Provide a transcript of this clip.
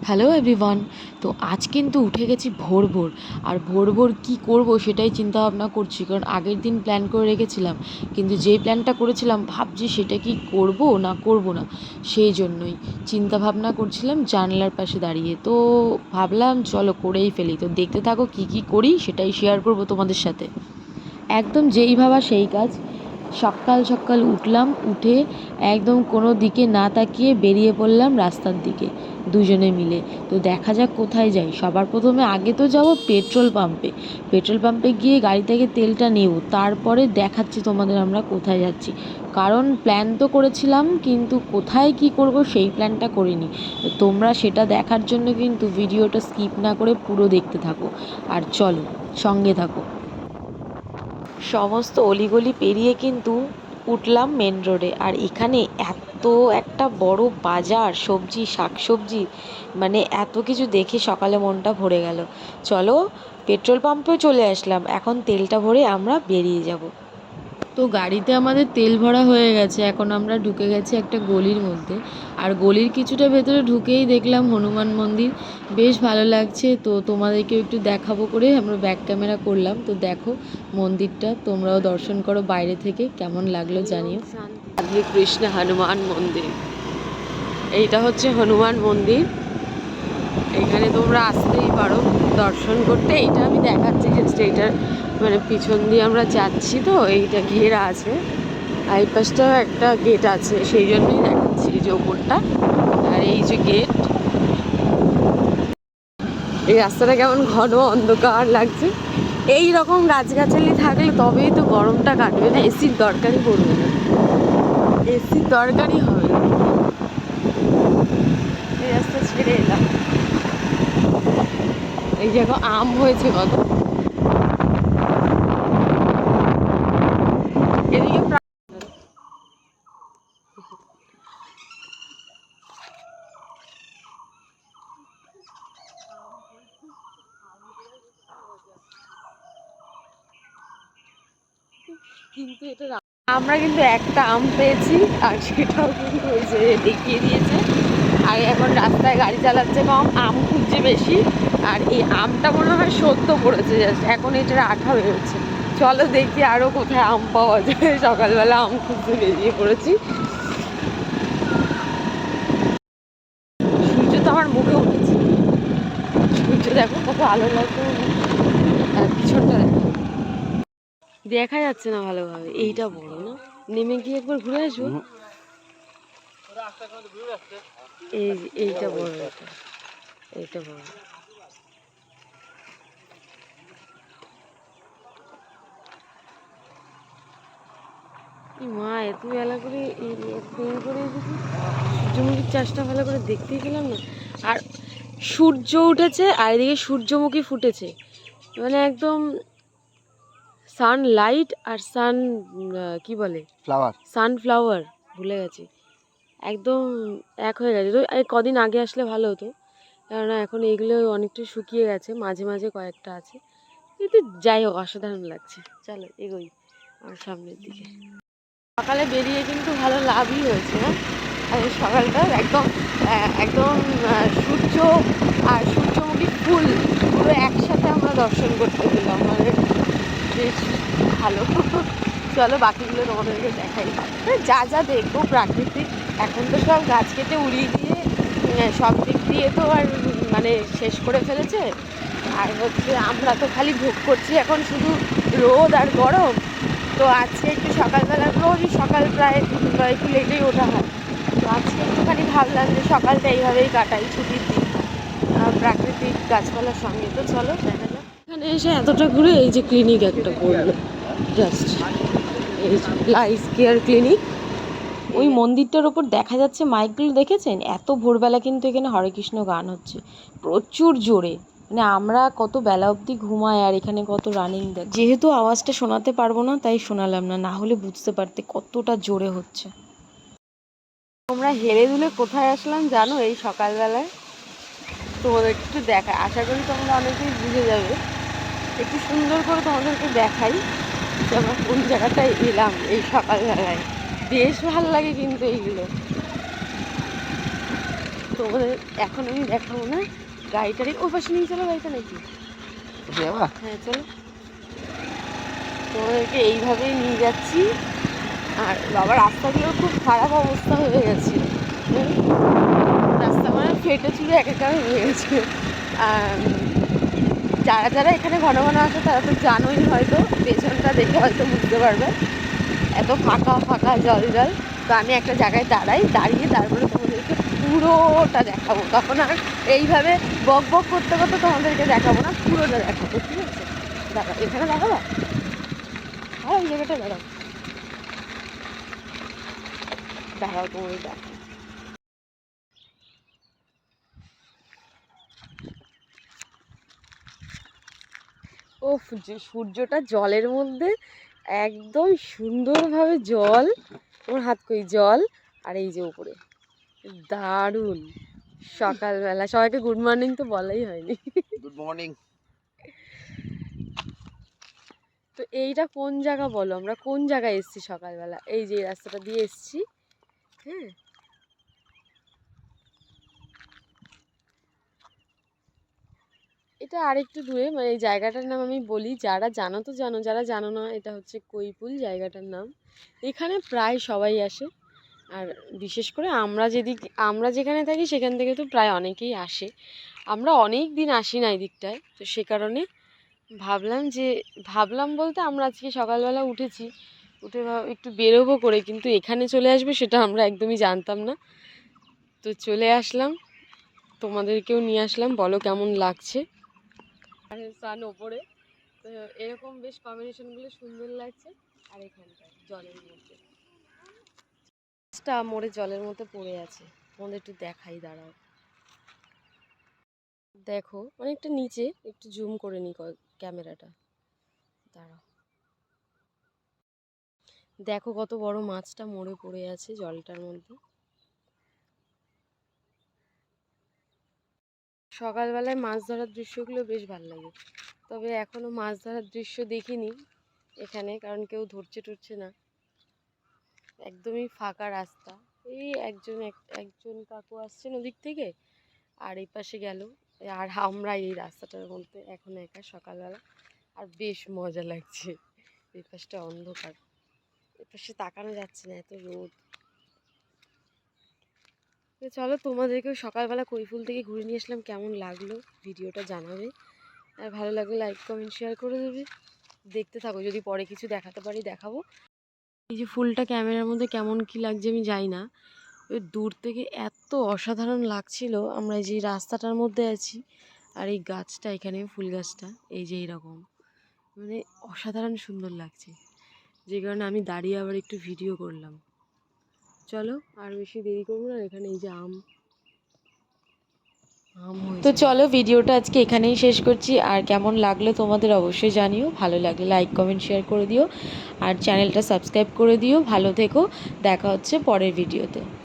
Hello everyone. তো আজ কিন্তু উঠে গেছি ভোর ভোর। আর ভোর ভোর কী করবো সেটাই চিন্তা ভাবনা করছি, কারণ আগের দিন প্ল্যান করে রেখেছিলাম, কিন্তু যেই প্ল্যানটা করেছিলাম ভাবছি সেটা কি করব না করব না, সেই জন্যই চিন্তা ভাবনা করছিলাম জানলার পাশে দাঁড়িয়ে। তো ভাবলাম চলো করেই ফেলি। তো দেখতে থাকো কি কি করি, সেটাই শেয়ার করব তোমাদের সাথে। একদম যেই ভাবা সেই কাজ। সকাল সকাল উঠলাম, উঠে একদম কোনো দিকে না তাকিয়ে বেরিয়ে পড়লাম রাস্তার দিকে দুজনে মিলে। তো দেখা যাক কোথায় যাই। সবার প্রথমে আগে তো যাব পেট্রোল পাম্পে। পেট্রোল পাম্পে গিয়ে গাড়ি থেকে তেলটা নেব, তারপরে দেখাচ্ছি তোমাদের আমরা কোথায় যাচ্ছি। কারণ প্ল্যান তো করেছিলাম, কিন্তু কোথায় কি করব সেই প্ল্যানটা করিনি। তো তোমরা সেটা দেখার জন্য কিন্তু ভিডিওটা স্কিপ না করে পুরো দেখতে থাকো। আর চলো, সঙ্গে থাকো। সমস্ত অলিগলি পেরিয়ে কিন্তু উঠলাম মেন রোডে। আর এখানে এত একটা বড় বাজার, সবজি শাকসবজি, মানে এত কিছু দেখে সকালে মনটা ভরে গেল। চলো, পেট্রোল পাম্পেও চলে আসলাম, এখন তেলটা ভরে আমরা বেরিয়ে যাব। তো গাড়িতে আমাদের তেল ভরা হয়ে গেছে, এখন আমরা ঢুকে গেছি একটা গলির মধ্যে। আর গলির কিছুটা ভেতরে ঢুকেই দেখলাম হনুমান মন্দির, বেশ ভালো লাগছে। তো তোমাদেরকেও একটু দেখাবো করে আমরা ব্যাক ক্যামেরা করলাম। তো দেখো মন্দিরটা, তোমরাও দর্শন করো বাইরে থেকে, কেমন লাগলো জানিও। রাধে কৃষ্ণ হনুমান মন্দির, এইটা হচ্ছে হনুমান মন্দির। এখানে তোমরা আসতেই পারো দর্শন করতে। এইটা আমি দেখাচ্ছি জাস্ট, এইটার মানে পিছন দিয়ে আমরা যাচ্ছি, তো এইটা ঘেরা আছে। আর এই পাশটাও একটা গেট আছে, সেই জন্যই দেখাচ্ছি এই যে ওপরটা। আর এই যে গেট, এই রাস্তাটা কেমন ঘন অন্ধকার লাগছে। এই রকম গাছগাছালি থাকলে তবেই তো গরমটা কাটবে, না এসির দরকারই পড়বে না, এসির দরকারই হবে না। এই রাস্তা ছেড়ে এলাম। এই যে এখন আম হয়েছে কত, এদিকে কিন্তু এটা আমরা কিন্তু একটা আম পেয়েছি, আর সেটাও কিন্তু ওই যে দেখিয়ে দিয়েছে। আর এখন রাস্তায় গাড়ি চালাচ্ছে কম, আম খুঁজছে বেশি। আর এই আমটা মনে হয় সদ্য পড়েছে জাস্ট, এখন এটার আঠা বেরোচ্ছে। চলো দেখি আরও কোথায় আম পাওয়া যায়। সকালবেলা আম খুঁজতে বেরিয়ে পড়েছি। সূর্য তো আমার মুখে উঠেছে, সূর্য দেখো কত আলো লাগছে। আর পিছনটা দেখো, দেখা যাচ্ছে না ভালোভাবে। এইটা বড় না, নেমে গিয়ে একবার ঘুরে আসবো। এইটা বড়, এইটা বড়। মা এত বেলা করে ফোন করে এসেছি, সূর্যমুখীর চাষটা ভালো করে দেখতেই পেলাম না। আর সূর্য উঠেছে আর এদিকে সূর্যমুখী ফুটেছে, মানে একদম সানলাইট আর কি বলে ফ্লাওয়ার, সানফ্লাওয়ার ভুলে গেছি, একদম এক হয়ে গেছে। তো এই কদিন আগে আসলে ভালো হতো, কেননা এখন এইগুলো অনেকটা শুকিয়ে গেছে, মাঝে মাঝে কয়েকটা আছে। কিন্তু যাই হোক, অসাধারণ লাগছে। চলো এগোই আমার সামনের দিকে। সকালে বেরিয়ে কিন্তু ভালো লাভই হয়েছে, হ্যাঁ। আর সকালটা একদম একদম সূর্য আর সূর্যমুখী ফুল পুরো একসাথে আমরা দর্শন করতে পেলাম, মানে বেশ ভালো। চলো বাকিগুলো তোমাদেরকে দেখাই। যা যা দেখবো প্রাকৃতিক, এখন তো সব গাছ কেটে উড়িয়ে দিয়ে সব দিক দিয়ে তো আর মানে শেষ করে ফেলেছে। আর হচ্ছে আমরা তো খালি ভোগ করছি এখন শুধু রোদ আর গরম। তো আজকে একটু সকালবেলা, রোজই সকাল প্রায় একটু লেটেই ওঠা হয়, তো আজকে একটুখানি ভাবলাম যে সকালটা এইভাবেই কাটাই, ছুটির দিন, প্রাকৃতিক গাছপালার সঙ্গে। তো চলো দেখা যাক। এখানে এসে এতটা ঘুরে এই যে ক্লিনিক একটা পড়লো, জাস্ট এই লাইফ কেয়ার ক্লিনিক। ওই মন্দিরটার ওপর দেখা যাচ্ছে মাইকগুলো, দেখেছেন? এত ভোরবেলা কিন্তু এখানে হরে কৃষ্ণ গান হচ্ছে প্রচুর জোরে। মানে আমরা কত বেলা অবধি ঘুমাই, আর এখানে কত রানিং দেখ। যেহেতু আওয়াজটা শোনাতে পারবো না তাই শোনালাম না, না হলে বুঝতে পারতে কতটা জোরে হচ্ছে। আমরা হেলে দুলে কোথায় আসলাম জানো এই সকালবেলায়? তোমাদের একটু দেখা, আশা করি তোমরা অনেকেই বুঝে যাবে। একটু সুন্দর করে তোমাদেরকে দেখাই যে আমরা কোন জায়গাটায় এলাম এই সকালবেলায়। বেশ ভালো লাগে কিন্তু এইগুলো। তো তোমাদের এখন আমি দেখাবো না। গাড়িটারে ওই পাশে নিয়ে চলো গাড়িটা নাকি। হ্যাঁ চলো, তোমাদেরকে এইভাবেই নিয়ে যাচ্ছি। আর বাবা রাস্তাগুলোর খুব খারাপ অবস্থা হয়ে গেছে, রাস্তা মানে ফেটে চুরে একাকার হয়ে গেছে। যারা যারা এখানে ঘন ঘন আসে তারা তো জানোই, হয়তো পেছনটা দেখে হয়তো বুঝতে পারবে এত ফাঁকা ফাঁকা জল জল। তো আমি একটা জায়গায় দাঁড়িয়ে তারপরে তোমাদেরকে পুরোটা দেখাবো। তখন আর এইভাবে বক বক করতে করতে তোমাদেরকে দেখাবো না, পুরোটা দেখাবো, ঠিক আছে? দাঁড়াও, এখানে দেখাবো, আর ওই জায়গাটা দাঁড়াও, দাঁড়াও তোমাদের দেখো। ও সূর্যটা জলের মধ্যে একদম সুন্দরভাবে জল, তোমার হাত কই জল, আর এই যে উপরে দারুণ সকালবেলা। সবাইকে গুড মর্নিং তো বলাই হয়নি। Good morning. তো এইটা কোন জায়গা বলো, আমরা কোন জায়গায় এসেছি সকালবেলা? এই যে রাস্তাটা দিয়ে এসেছি, হ্যাঁ। এটা আরেকটু দূরে, মানে এই জায়গাটার নাম আমি বলি, যারা জানো তো জানো, যারা জানো না, এটা হচ্ছে কৈপুল জায়গাটার নাম। এখানে প্রায় সবাই আসে, আর বিশেষ করে আমরা যেখানে থাকি সেখান থেকে তো প্রায় অনেকেই আসে। আমরা অনেক দিন আসি না এই দিকটায়, তো সে কারণে ভাবলাম বলতে আমরা আজকে সকালবেলা উঠে একটু বেরোবো করে, কিন্তু এখানে চলে আসবে সেটা আমরা একদমই জানতাম না। তো চলে আসলাম, তোমাদেরকেও নিয়ে আসলাম, বলো কেমন লাগছে। আর সান ওপরে, তো এরকম বেশ কম্বিনেশনগুলো সুন্দর লাগছে। আর এখানটায় জলের মধ্যে মোড়ে জলের মধ্যে পড়ে আছে, তোমাদের একটু দেখাই, দাঁড়াও। দেখো অনেকটা নিচে, একটু জুম করে নি ক্যামেরাটা, দাঁড়াও। দেখো কত বড় মাছটা মরে পড়ে আছে জলটার মধ্যে। সকালবেলায় মাছ ধরার দৃশ্যগুলো বেশ ভালো লাগে, তবে এখনো মাছ ধরার দৃশ্য দেখিনি এখানে, কারণ কেউ ধরছে টরছে না, একদমই ফাঁকা রাস্তা। এই একজন কাকু আসছেন ওদিক থেকে, আর এই পাশে গেল, আর আমরা এই রাস্তাটার মধ্যে এখন একা সকালবেলা, আর বেশ মজা লাগছে। এই পাশটা অন্ধকার, এই পাশে তাকানো যাচ্ছে না, এত রোদ। তো চলো, তোমাদেরকেও সকালবেলা কৈফুল থেকে ঘুরে নিয়ে আসলাম, কেমন লাগলো ভিডিওটা জানাবে, আর ভালো লাগলে লাইক কমেন্ট শেয়ার করে দেবে। দেখতে থাকো, যদি পরে কিছু দেখাতে পারি দেখাবো। এই যে ফুলটা ক্যামেরার মধ্যে কেমন কি লাগছে আমি জানি না, ওই দূর থেকে এত অসাধারণ লাগছিল। আমরা যে রাস্তাটার মধ্যে আছি, আর এই গাছটা, এখানে ফুল গাছটা এই যে এইরকম, মানে অসাধারণ সুন্দর লাগছে, যে কারণে আমি দাঁড়িয়ে আবার একটু ভিডিও করলাম। চলো আর বেশি দেরি করবো না, এখানে এই যে তো চলো, ভিডিওটা আজকে এখানেই শেষ করছি। আর কেমন লাগলো তোমাদের অবশ্যই জানিও, ভালো লাগলে লাইক কমেন্ট শেয়ার করে দিও, আর চ্যানেলটা সাবস্ক্রাইব করে দিও। ভালো থেকো, দেখা হচ্ছে পরের ভিডিওতে।